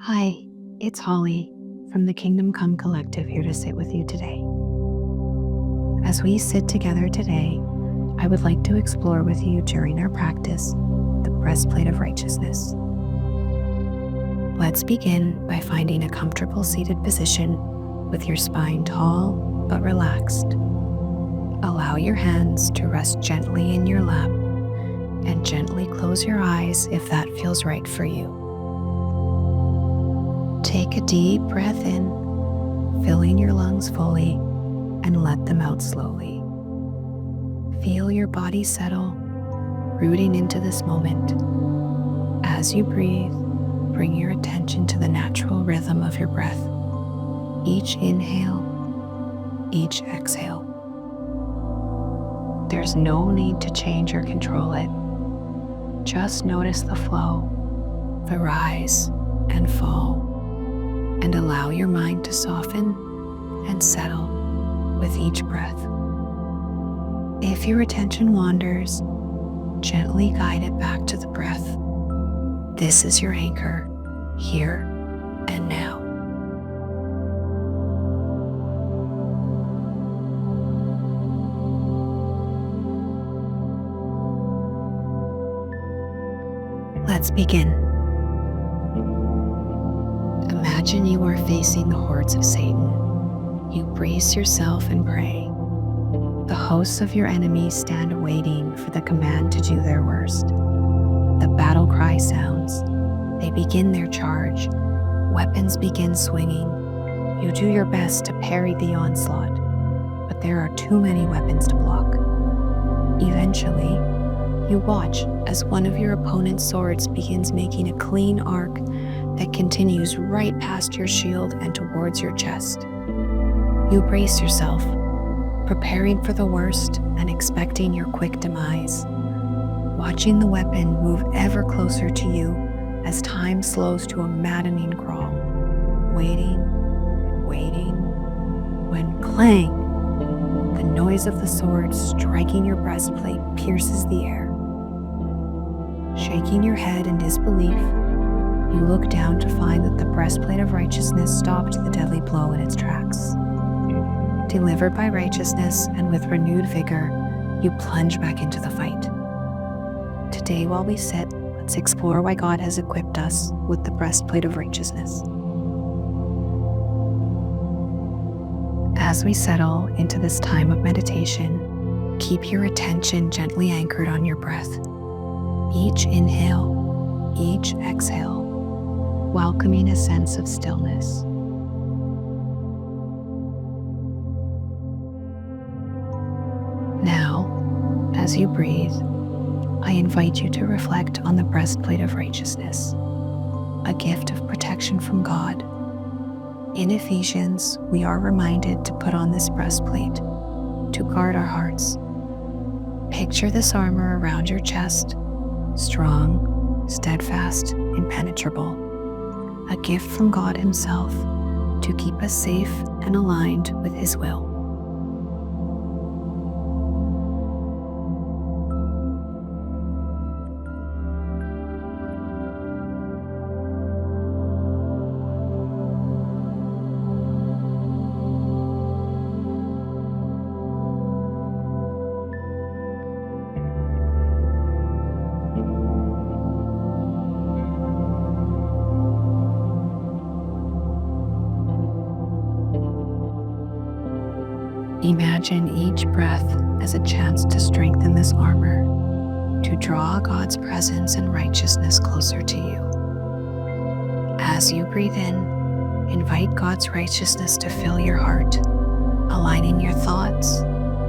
Hi, it's Holly from the Kingdom Come Collective here to sit with you today. As we sit together today, I would like to explore with you during our practice the breastplate of righteousness. Let's begin by finding a comfortable seated position with your spine tall but relaxed. Allow your hands to rest gently in your lap and gently close your eyes if that feels right for you. Take a deep breath in, filling your lungs fully, and let them out slowly. Feel your body settle, rooting into this moment. As you breathe, bring your attention to the natural rhythm of your breath. Each inhale, each exhale. There's no need to change or control it. Just notice the flow, the rise and fall, and allow your mind to soften and settle with each breath. If your attention wanders, gently guide it back to the breath. This is your anchor, here and now. Let's begin. Imagine you are facing the hordes of Satan. You brace yourself and pray. The hosts of your enemies stand waiting for the command to do their worst. The battle cry sounds. They begin their charge. Weapons begin swinging. You do your best to parry the onslaught, but there are too many weapons to block. Eventually, you watch as one of your opponent's swords begins making a clean arc that continues right past your shield and towards your chest. You brace yourself, preparing for the worst and expecting your quick demise, watching the weapon move ever closer to you as time slows to a maddening crawl, waiting, when clang, the noise of the sword striking your breastplate pierces the air. Shaking your head in disbelief, you look down to find that the breastplate of righteousness stopped the deadly blow in its tracks. Delivered by righteousness and with renewed vigor, you plunge back into the fight. Today, while we sit, let's explore why God has equipped us with the breastplate of righteousness. As we settle into this time of meditation, keep your attention gently anchored on your breath. Each inhale, each exhale, welcoming a sense of stillness. Now, as you breathe, I invite you to reflect on the breastplate of righteousness, a gift of protection from God. In Ephesians, we are reminded to put on this breastplate to guard our hearts. Picture this armor around your chest, strong, steadfast, impenetrable, a gift from God Himself to keep us safe and aligned with His will. Imagine each breath as a chance to strengthen this armor, to draw God's presence and righteousness closer to you. As you breathe in, invite God's righteousness to fill your heart, aligning your thoughts,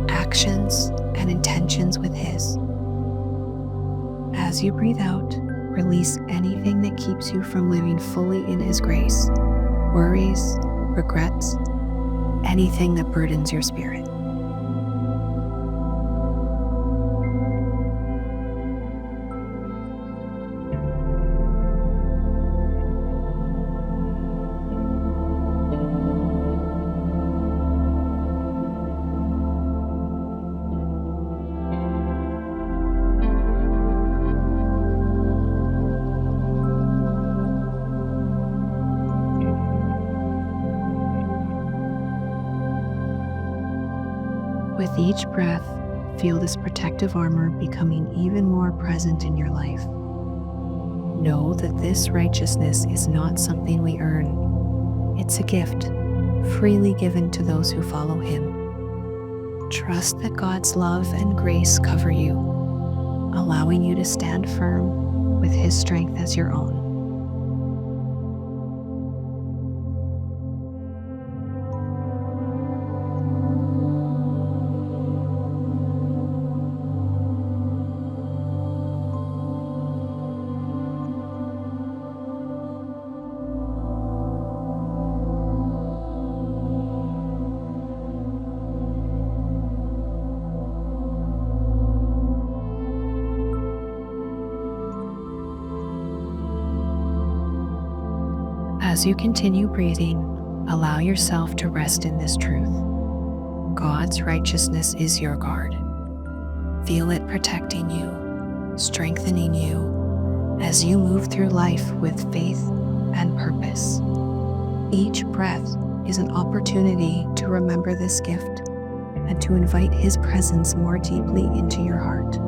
actions, and intentions with His. As you breathe out, release anything that keeps you from living fully in His grace, worries, regrets, anything that burdens your spirit. With each breath, feel this protective armor becoming even more present in your life. Know that this righteousness is not something we earn. It's a gift, freely given to those who follow Him. Trust that God's love and grace cover you, allowing you to stand firm with His strength as your own. As you continue breathing, allow yourself to rest in this truth. God's righteousness is your guard. Feel it protecting you, strengthening you, as you move through life with faith and purpose. Each breath is an opportunity to remember this gift and to invite His presence more deeply into your heart.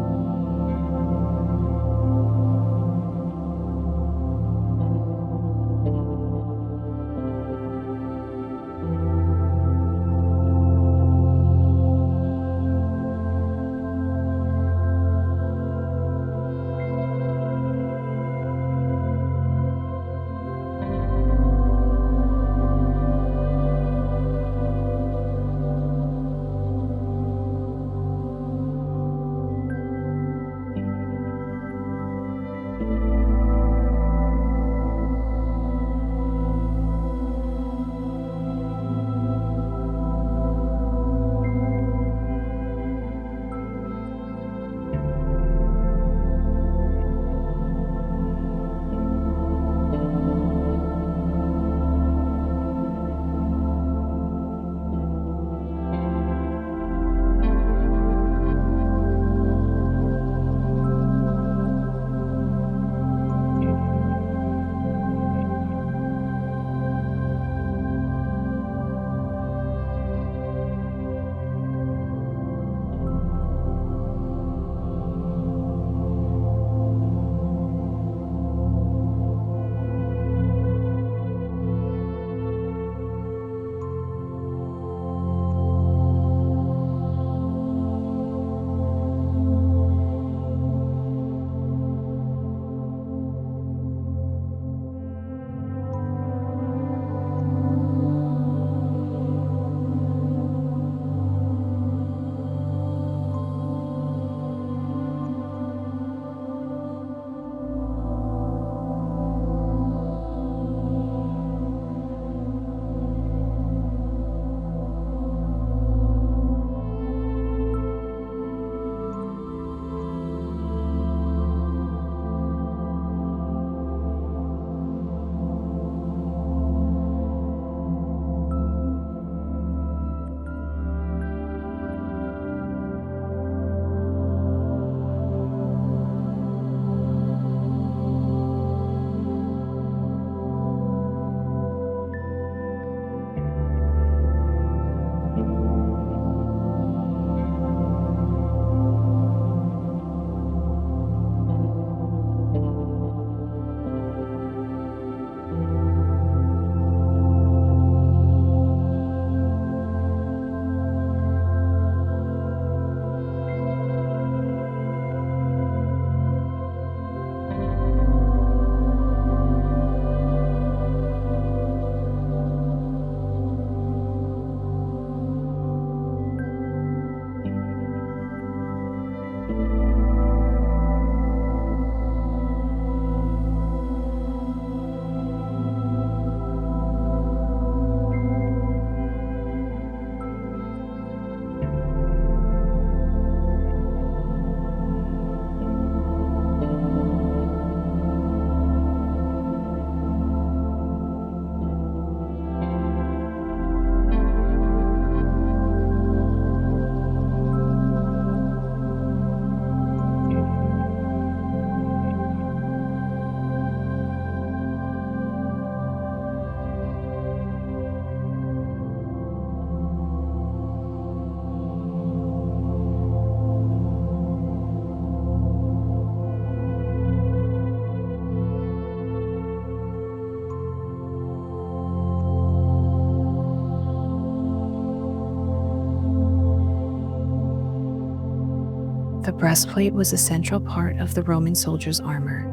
The breastplate was a central part of the Roman soldier's armor.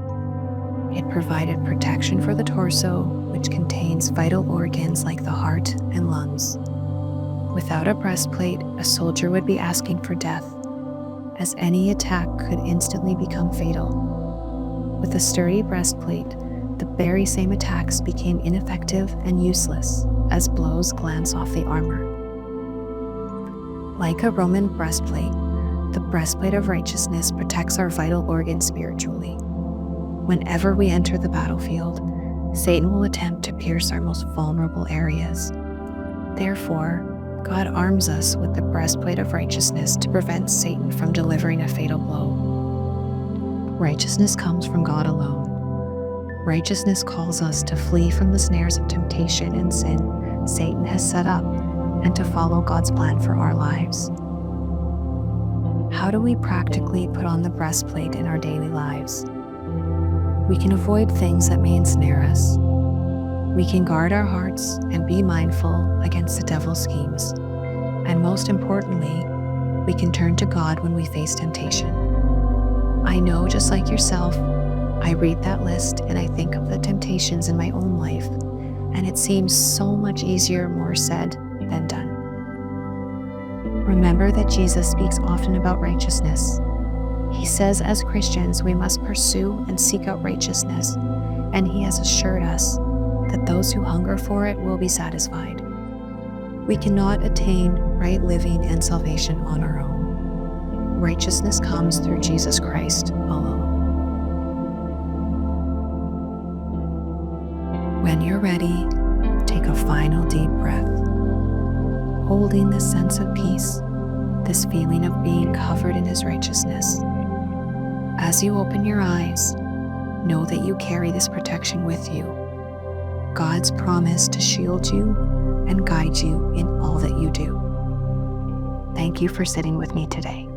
It provided protection for the torso, which contains vital organs like the heart and lungs. Without a breastplate, a soldier would be asking for death, as any attack could instantly become fatal. With a sturdy breastplate, the very same attacks became ineffective and useless as blows glance off the armor. Like a Roman breastplate, the breastplate of righteousness protects our vital organs spiritually. Whenever we enter the battlefield, Satan will attempt to pierce our most vulnerable areas. Therefore, God arms us with the breastplate of righteousness to prevent Satan from delivering a fatal blow. Righteousness comes from God alone. Righteousness calls us to flee from the snares of temptation and sin Satan has set up and to follow God's plan for our lives. How do we practically put on the breastplate in our daily lives? We can avoid things that may ensnare us. We can guard our hearts and be mindful against the devil's schemes. And most importantly, we can turn to God when we face temptation. I know, just like yourself, I read that list and I think of the temptations in my own life, and it seems so much easier, more said than done. Remember that Jesus speaks often about righteousness. He says as Christians we must pursue and seek out righteousness, and he has assured us that those who hunger for it will be satisfied. We cannot attain right living and salvation on our own. Righteousness comes through Jesus Christ alone. When you're ready, take a final deep breath, holding this sense of peace, this feeling of being covered in his righteousness. As you open your eyes, know that you carry this protection with you. God's promise to shield you and guide you in all that you do. Thank you for sitting with me today.